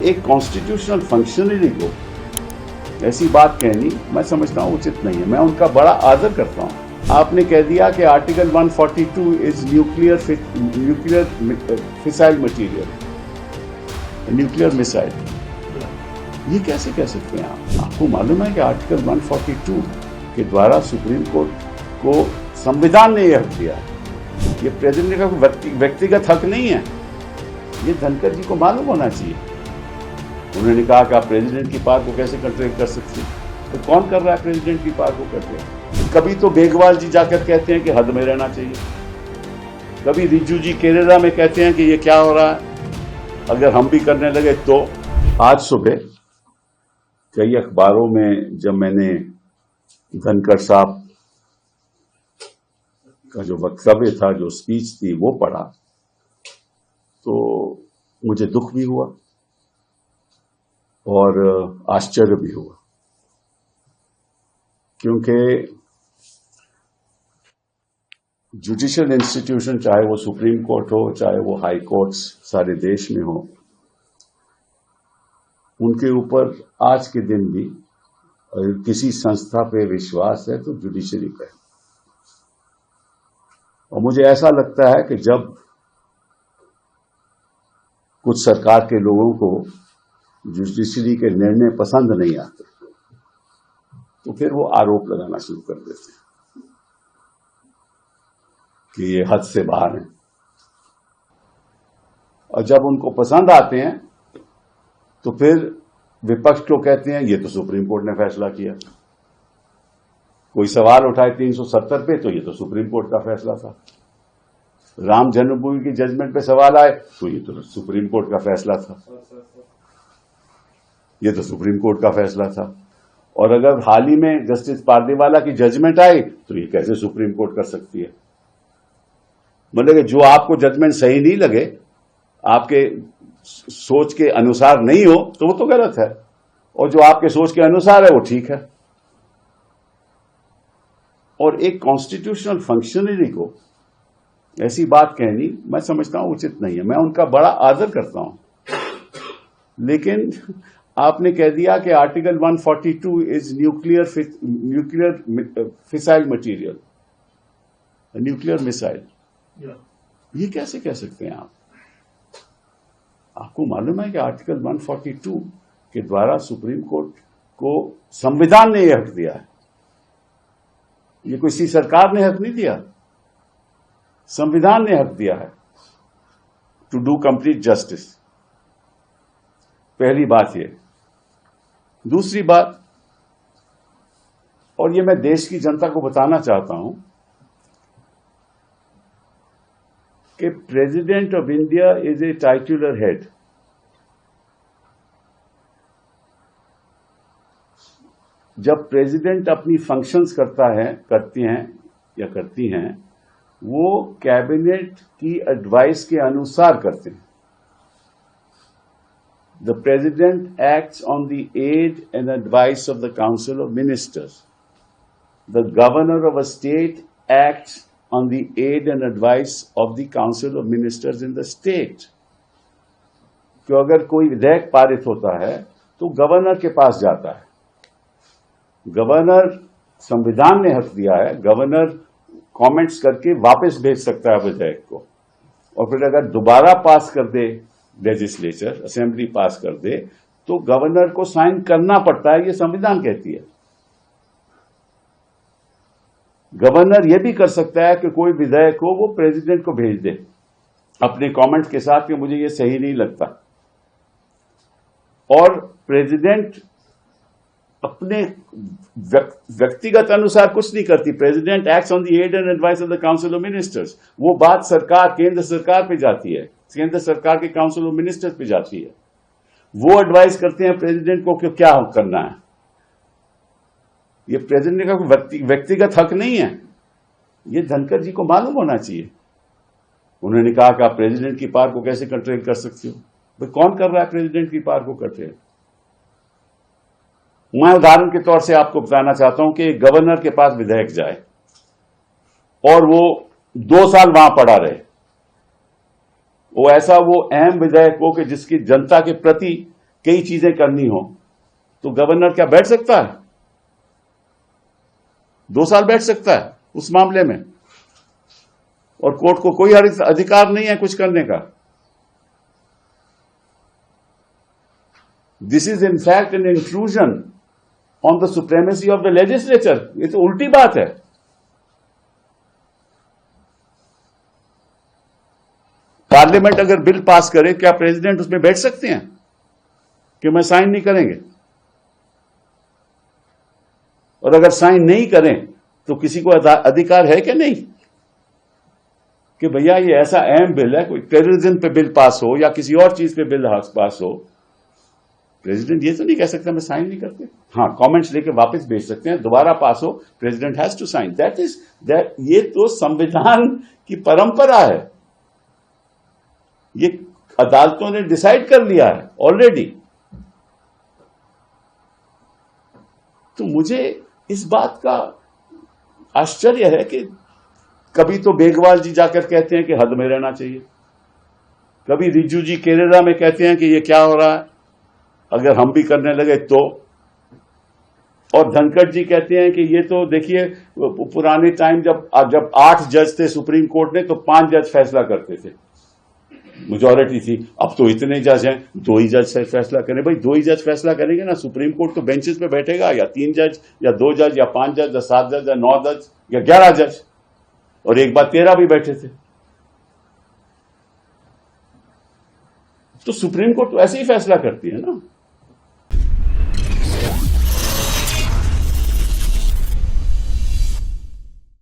एक constitutional functionary को ऐसी बात कहनी मैं समझता हूं उचित नहीं है। मैं उनका बड़ा आदर करता हूं। आपने कह दिया कि article 142 is nuclear fissile material, nuclear missile. ये कैसे कह सकते हैं आप? आपको मालूम है कि आर्टिकल 142 के द्वारा सुप्रीम कोर्ट को संविधान ने यह हक दिया है। ये प्रेसिडेंट का व्यक्तिगत हक नहीं है। ये धनखड़ जी को मालूम होना चाहिए। उन्होंने कहा कि आप प्रेसिडेंट की पावर को कैसे कंट्रोल कर सकते हैं? तो कौन कर रहा है प्रेसिडेंट की पावर को कंट्रोल? कभी तो बेगवाल जी जाकर कहते हैं कि हद में रहना चाहिए, कभी रिजू जी केरला में कहते हैं कि ये क्या हो रहा है, अगर हम भी करने लगे तो। आज सुबह कई अखबारों में जब मैंने धनखड़ साहब का जो वक्तव्य था, जो स्पीच थी, वो पढ़ा तो मुझे दुख भी हुआ और आश्चर्य भी हुआ, क्योंकि जुडिशियल इंस्टीट्यूशन, चाहे वो सुप्रीम कोर्ट हो, चाहे वो हाई कोर्ट्स सारे देश में हो, उनके ऊपर आज के दिन भी अगर किसी संस्था पे विश्वास है तो जुडिशरी पे। और मुझे ऐसा लगता है कि जब कुछ सरकार के लोगों को जुडिशरी के निर्णय पसंद नहीं आते तो फिर वो आरोप लगाना शुरू कर देते हैं कि ये हद से बाहर है। और जब उनको पसंद आते हैं तो फिर विपक्ष को कहते हैं ये तो सुप्रीम कोर्ट ने फैसला किया। कोई सवाल उठाए 370 पे तो ये तो सुप्रीम कोर्ट का फैसला था। राम जन्मभूमि की जजमेंट पे सवाल आए तो ये तो सुप्रीम कोर्ट का फैसला था, ये तो सुप्रीम कोर्ट का फैसला था। और अगर हाल ही में जस्टिस पारदीवाला की जजमेंट आई तो ये कैसे सुप्रीम कोर्ट कर सकती है? मतलब कि जो आपको जजमेंट सही नहीं लगे, आपके सोच के अनुसार नहीं हो, तो वो तो गलत है, और जो आपके सोच के अनुसार है वो ठीक है। और एक कॉन्स्टिट्यूशनल फंक्शनरी को ऐसी बात कहनी मैं समझता हूं उचित नहीं है। मैं उनका बड़ा आदर करता हूं, लेकिन आपने कह दिया कि article 142 is nuclear fissile material, nuclear missile. ये कैसे कह सकते हैं आप? आपको मालूम है कि आर्टिकल 142 के द्वारा सुप्रीम कोर्ट को संविधान ने यह हक दिया है। ये किसी सरकार ने हक नहीं दिया, संविधान ने हक दिया है टू डू कंप्लीट जस्टिस। पहली बात ये। दूसरी बात, और ये मैं देश की जनता को बताना चाहता हूं कि president of India is a titular head. जब प्रेसिडेंट अपनी फंक्शंस करती हैं, वो कैबिनेट की एडवाइस के अनुसार करते हैं। The president acts on the aid and advice of the council of ministers. The governor of a state acts on the aid and advice of the council of ministers in the state। कि अगर कोई विधेयक पारित होता है तो governor के पास जाता है। गवर्नर, संविधान ने हक दिया है, गवर्नर कमेंट्स करके वापस भेज सकता है विधेयक को, और फिर अगर दोबारा पास कर दे लेजिस्लेचर, असेंबली पास कर दे, तो गवर्नर को साइन करना पड़ता है। ये संविधान कहती है। गवर्नर यह भी कर सकता है कि कोई विधेयक हो वो प्रेसिडेंट को भेज दे अपने कमेंट्स के साथ कि मुझे ये सही नहीं लगता। और प्रेसिडेंट अपने व्यक्तिगत अनुसार कुछ नहीं करती। President acts on the aid and advice of the council of ministers. वो बात सरकार, केंद्र सरकार पे जाती है, केंद्र सरकार के काउंसिल ऑफ मिनिस्टर्स पे जाती है। वो एडवाइस करते हैं प्रेसिडेंट को कि क्या करना है। ये प्रेसिडेंट का व्यक्तिगत हक नहीं है। ये धनखड़ जी को मालूम होना चाहिए। उन्होंने कहा कि आप प्रेसिडेंट की पावर को कैसे कंट्रोल कर सकते हो? भाई कौन कर रहा है प्रेसिडेंट की पावर को कंट्रोल? मैं उदाहरण के तौर से आपको बताना चाहता हूं कि गवर्नर के पास विधेयक जाए और वो 2 साल वहां पड़ा रहे, वो अहम विधेयक हो कि जिसकी जनता के प्रति कई चीजें करनी हो तो गवर्नर क्या बैठ सकता है? 2 साल बैठ सकता है उस मामले में, और कोर्ट को कोई अधिकार नहीं है कुछ करने का। This is in fact an intrusion on the supremacy of the legislature. ये तो उल्टी बात है। पार्लियामेंट अगर बिल पास करे, क्या प्रेसिडेंट उसमें बैठ सकते हैं कि मैं साइन नहीं करेंगे? और अगर साइन नहीं करें तो किसी को अधिकार है कि नहीं कि भैया ये ऐसा अहम बिल है, कोई टेररिज्म पे बिल पास हो या किसी और चीज पे बिल पास हो, प्रेसिडेंट ये तो नहीं कह सकता मैं साइन नहीं करते। हाँ, कमेंट्स लेके वापस भेज सकते हैं, दोबारा पास हो, president has to sign. That ये तो संविधान की परंपरा है, ये अदालतों ने डिसाइड कर लिया है ऑलरेडी। तो मुझे इस बात का आश्चर्य है कि कभी तो बेगवाल जी जाकर कहते हैं कि हद में रहना चाहिए, कभी रिजू जी केरला में कहते हैं कि ये क्या हो रहा है अगर हम भी करने लगे तो, और धनखड़ जी कहते हैं कि ये तो देखिए पुराने टाइम जब 8 जज थे सुप्रीम कोर्ट में तो 5 जज फैसला करते थे, मेजॉरिटी थी। अब तो इतने जज हैं, 2 ही जज फैसला करें। भाई 2 ही जज फैसला करेंगे ना, सुप्रीम कोर्ट तो बेंचेस पे बैठेगा, या 3 जज या 2 जज या 5 जज या 7 जज या 9 जज या 11 जज, और एक बार 13 भी बैठे थे। तो सुप्रीम कोर्ट तो ऐसे ही फैसला करती है ना।